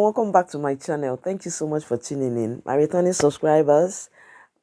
everyone, welcome back to my channel. Thank you so much for tuning in. My returning subscribers,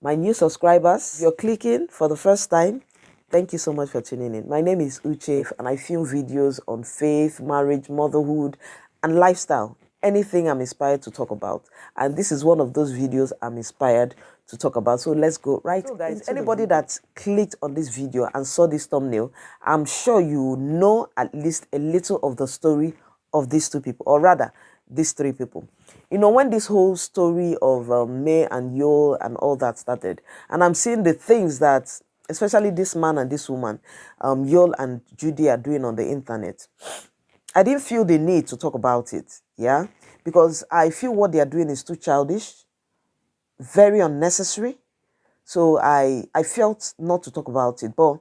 my new subscribers, if you're clicking for the first time, thank you so much for tuning in. My name is Uche and I film videos on faith, marriage, motherhood and lifestyle. Anything I'm inspired to talk about. And this is one of those videos I'm inspired to talk about. So let's go right. So guys, anybody that clicked on this video and saw this thumbnail, I'm sure you know at least a little of the story of these two people, or rather these three people. You know, when this whole story of May and Yul and all that started, and I'm seeing the things that especially this man and this woman, Yul and Judy, are doing on the internet, I didn't feel the need to talk about it, yeah, because I feel what they are doing is too childish, very unnecessary. So I felt not to talk about it. But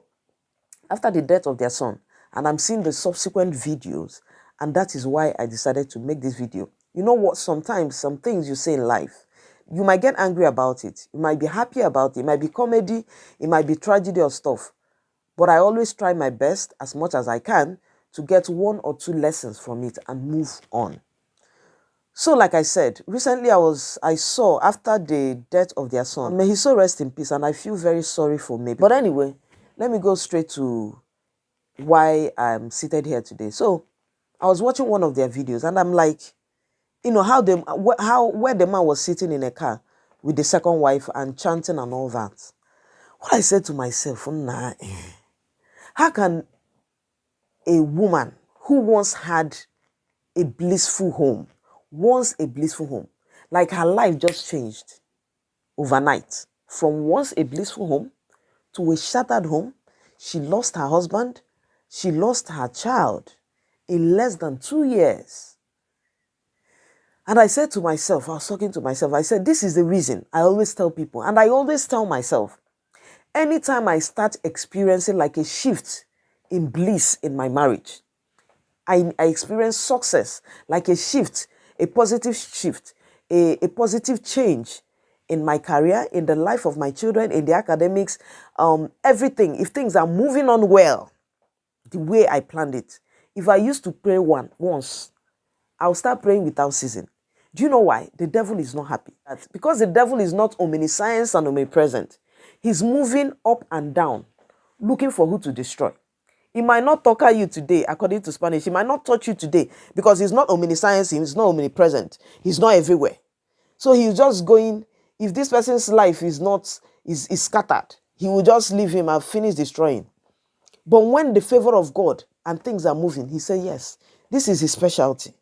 after the death of their son, and I'm seeing the subsequent videos, and that is why I decided to make this video. You know what? Sometimes some things you say in life, you might get angry about it. You might be happy about it. It might be comedy. It might be tragedy or stuff. But I always try my best as much as I can to get one or two lessons from it and move on. So like I said, recently I saw after the death of their son, may he so rest in peace, and I feel very sorry for me. But anyway, let me go straight to why I'm seated here today. So I was watching one of their videos and I'm like, you know, where the man was sitting in a car with the second wife and chanting and all that. What I said to myself, nah, how can a woman who once had a blissful home, like her life just changed overnight, from once a blissful home to a shattered home, she lost her husband, she lost her child in less than 2 years. And I said to myself, I was talking to myself, I said, this is the reason I always tell people, and I always tell myself, anytime I start experiencing like a shift in bliss in my marriage, I experience success, like a shift, a positive shift, a positive change in my career, in the life of my children, in the academics, everything. If things are moving on well, the way I planned it. If I used to pray once, I'll start praying without ceasing. Do you know why? The devil is not happy. That's because the devil is not omniscience and omnipresent. He's moving up and down, looking for who to destroy. He might not talk at you today, according to Spanish. He might not touch you today because he's not omniscience, he's not omnipresent. He's not everywhere. So he's just going, if this person's life is scattered, he will just leave him and finish destroying. But when the favor of God and things are moving, he said, yes, this is his specialty.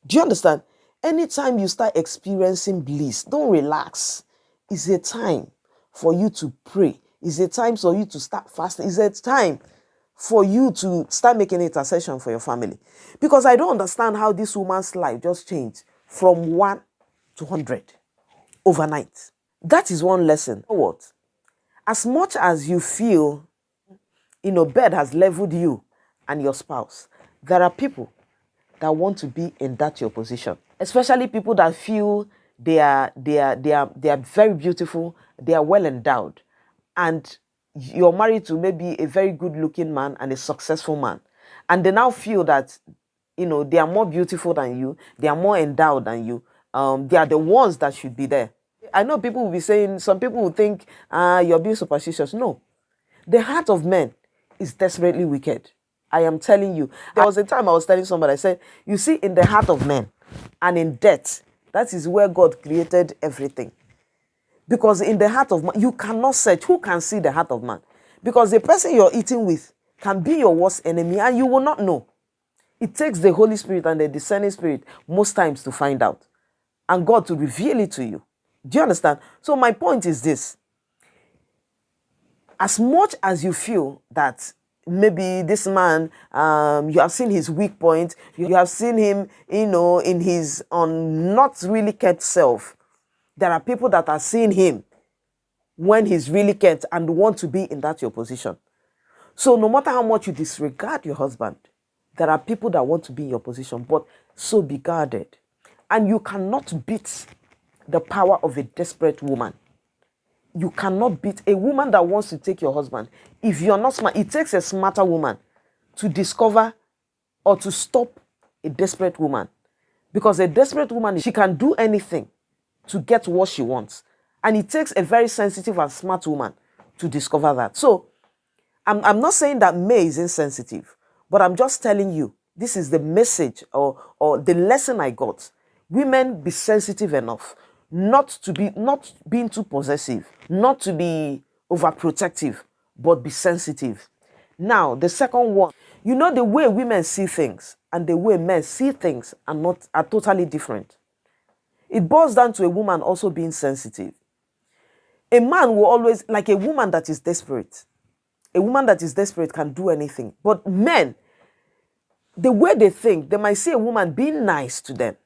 Do you understand? Anytime you start experiencing bliss, don't relax. It's a time for you to pray. It's a time for you to start fasting. It's a time for you to start making intercession for your family. Because I don't understand how this woman's life just changed from 1 to 100 overnight. That is one lesson. You know what? As much as you feel, you know, bed has leveled you and your spouse, there are people that want to be in that your position. Especially people that feel they are very beautiful, they are well endowed, and you're married to maybe a very good looking man and a successful man. And they now feel that, you know, they are more beautiful than you, they are more endowed than you. They are the ones that should be there. I know people will be saying, some people will think, you're being superstitious. No, the heart of men is desperately wicked. I am telling you. There was a time I was telling somebody, I said, you see, in the heart of men and in death, that is where God created everything. Because in the heart of man, you cannot search. Who can see the heart of man? Because the person you're eating with can be your worst enemy and you will not know. It takes the Holy Spirit and the discerning spirit most times to find out. And God to reveal it to you. Do you understand? So my point is this. As much as you feel that maybe this man, you have seen his weak point, you have seen him, you know, in his not really kept self. There are people that are seeing him when he's really kept and want to be in that your position. So no matter how much you disregard your husband, there are people that want to be in your position, but so be guarded. And you cannot beat the power of a desperate woman. You cannot beat a woman that wants to take your husband. If you're not smart, it takes a smarter woman to discover or to stop a desperate woman Because a desperate woman, she can do anything to get what she wants. And it takes a very sensitive and smart woman to discover that. So I'm not saying that May is insensitive, but I'm just telling you, this is the message or the lesson I got. Women, be sensitive enough not being too possessive, not to be overprotective, but be sensitive. Now, the second one, you know, the way women see things and the way men see things are totally different. It boils down to a woman also being sensitive. A man will always, like a woman that is desperate. A woman that is desperate can do anything. But men, the way they think, they might see a woman being nice to them.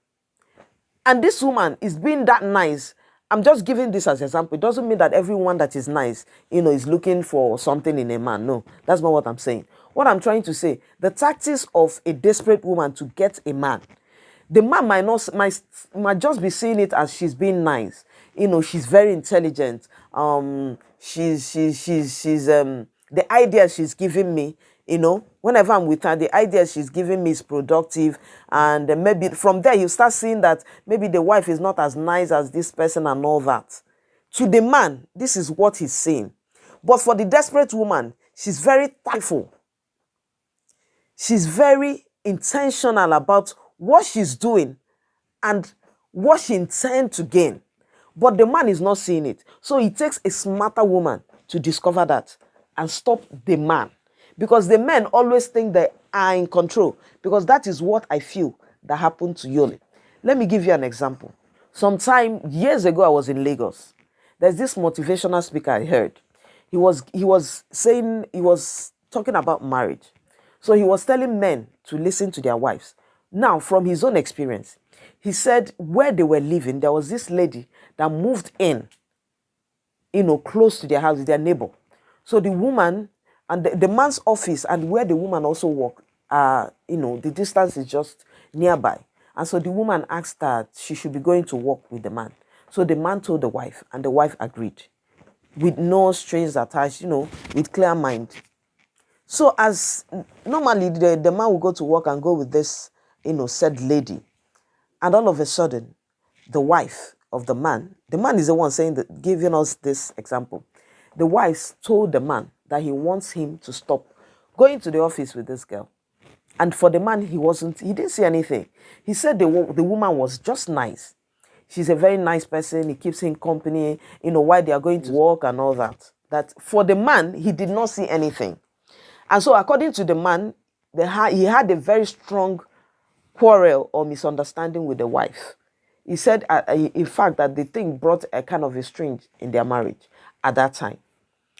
And this woman is being that nice. I'm just giving this as an example. It doesn't mean that everyone that is nice, is looking for something in a man. No, that's not what I'm saying. What I'm trying to say, the tactics of a desperate woman to get a man, the man might just be seeing it as she's being nice. She's very intelligent. She's the idea she's giving me, whenever I'm with her, the idea she's giving me is productive. And maybe from there, you start seeing that maybe the wife is not as nice as this person and all that. To the man, this is what he's saying. But for the desperate woman, she's very tactful. She's very intentional about what she's doing and what she intends to gain. But the man is not seeing it. So it takes a smarter woman to discover that and stop the man. Because the men always think they are in control. Because that is what I feel that happened to Yole. Let me give you an example. Sometime years ago, I was in Lagos. There's this motivational speaker I heard. He was talking about marriage. So he was telling men to listen to their wives. Now, from his own experience, he said where they were living, there was this lady that moved in, close to their house, their neighbor. So the woman and the man's office and where the woman also worked, the distance is just nearby. And so the woman asked that she should be going to work with the man. So the man told the wife, and the wife agreed with no strings attached, with clear mind. So as normally the man will go to work and go with this, said lady. And all of a sudden, the wife of the man is the one saying that, giving us this example. The wife told the man that he wants him to stop going to the office with this girl. And for the man, he didn't see anything. He said the woman was just nice. She's a very nice person. He keeps him company, while they are going to work and all that. That for the man, he did not see anything. And so according to the man, he had a very strong quarrel or misunderstanding with the wife. He said, in fact, that the thing brought a kind of a strain in their marriage at that time.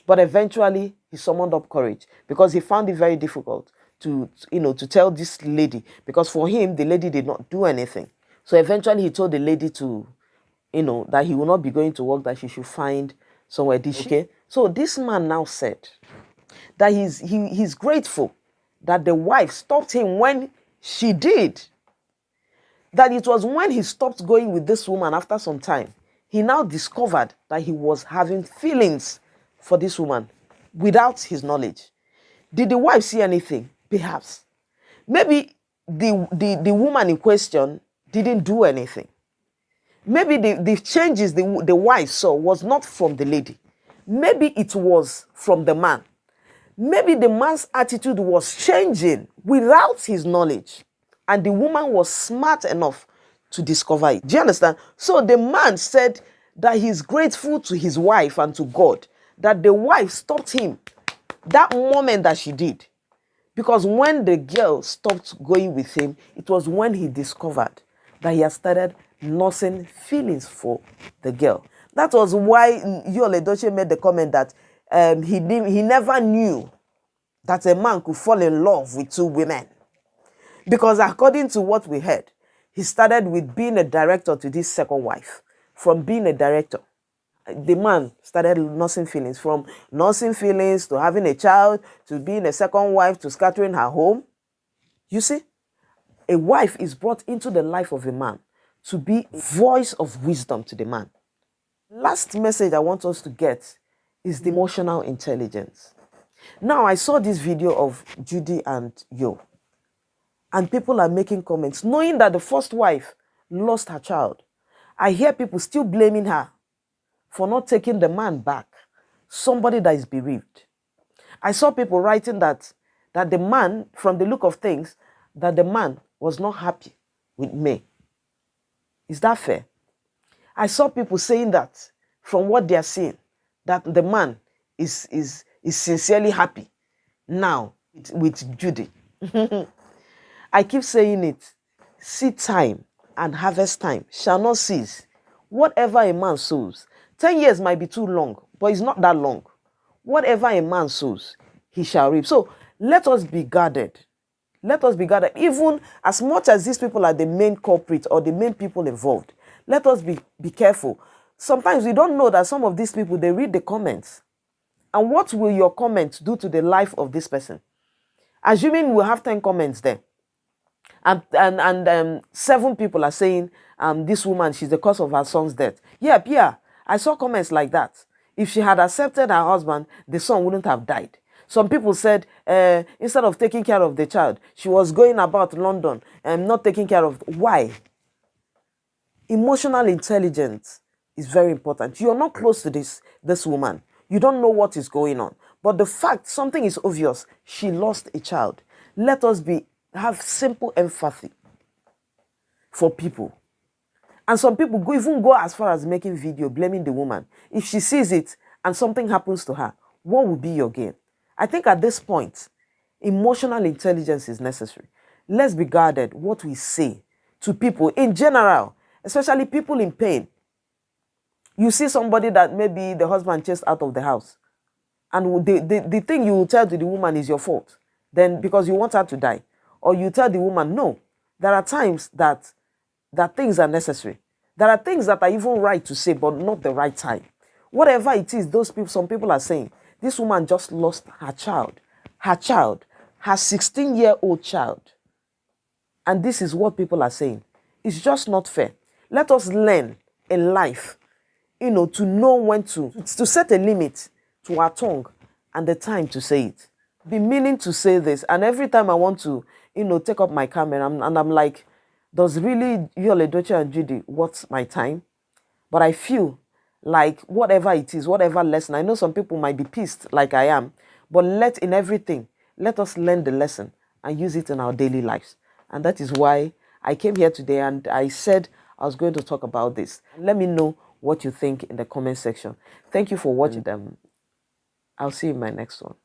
But eventually, he summoned up courage because he found it very difficult to tell this lady, because for him, the lady did not do anything. So eventually, he told the lady to, that he will not be going to work, that she should find somewhere. Okay? So this man now said that he's grateful that the wife stopped him when she did. That it was when he stopped going with this woman after some time, he now discovered that he was having feelings for this woman without his knowledge. Did the wife see anything? Perhaps. Maybe the woman in question didn't do anything. Maybe the changes the wife saw was not from the lady. Maybe it was from the man. Maybe the man's attitude was changing without his knowledge. And the woman was smart enough to discover it. Do you understand? So the man said that he's grateful to his wife and to God that the wife stopped him that moment that she did. Because when the girl stopped going with him, it was when he discovered that he had started nursing feelings for the girl. That was why Yul Edochie made the comment that he never knew that a man could fall in love with two women. Because according to what we heard, he started with being a director to this second wife. From being a director, the man started nursing feelings. From nursing feelings to having a child, to being a second wife, to scattering her home. You see, a wife is brought into the life of a man to be a voice of wisdom to the man. Last message I want us to get is the emotional intelligence. Now, I saw this video of Judy and Yo. And people are making comments, knowing that the first wife lost her child. I hear people still blaming her for not taking the man back, somebody that is bereaved. I saw people writing that the man, from the look of things, that the man was not happy with May. Is that fair? I saw people saying that from what they are seeing, that the man is sincerely happy now with Judy. I keep saying it. Seed time and harvest time shall not cease. Whatever a man sows, 10 years might be too long, but it's not that long. Whatever a man sows, he shall reap. So let us be guarded. Let us be guarded. Even as much as these people are the main culprit or the main people involved, let us be careful. Sometimes we don't know that some of these people, they read the comments. And what will your comments do to the life of this person? Assuming we'll have 10 comments there. And 7 people are saying, this woman, she's the cause of her son's death. Yeah, I saw comments like that. If she had accepted her husband, the son wouldn't have died. Some people said, instead of taking care of the child, she was going about London and not taking care of. Why? Emotional intelligence is very important. You're not close to this woman. You don't know what is going on. But the fact, something is obvious. She lost a child. Let us have simple empathy for people. And some people even go as far as making video blaming the woman. If she sees it and something happens to her, what will be your gain? I think at this point, emotional intelligence is necessary. Let's be guarded what we say to people in general, especially people in pain. You see somebody that maybe the husband chased out of the house, and the thing you will tell to the woman is your fault, then because you want her to die. Or you tell the woman, no, there are times that things are necessary. There are things that are even right to say, but not the right time. Whatever it is, some people are saying, this woman just lost her child, her 16-year-old child. And this is what people are saying. It's just not fair. Let us learn in life, to know when to set a limit to our tongue and the time to say it. Be meaning to say this, and every time I want to, take up my camera, and I'm like, does really Yul Edochie and Judy worth my time? But I feel like whatever it is, whatever lesson, I know some people might be pissed like I am, but in everything, let us learn the lesson and use it in our daily lives. And that is why I came here today and I said I was going to talk about this. Let me know what you think in the comment section. Thank you for watching them. I'll see you in my next one.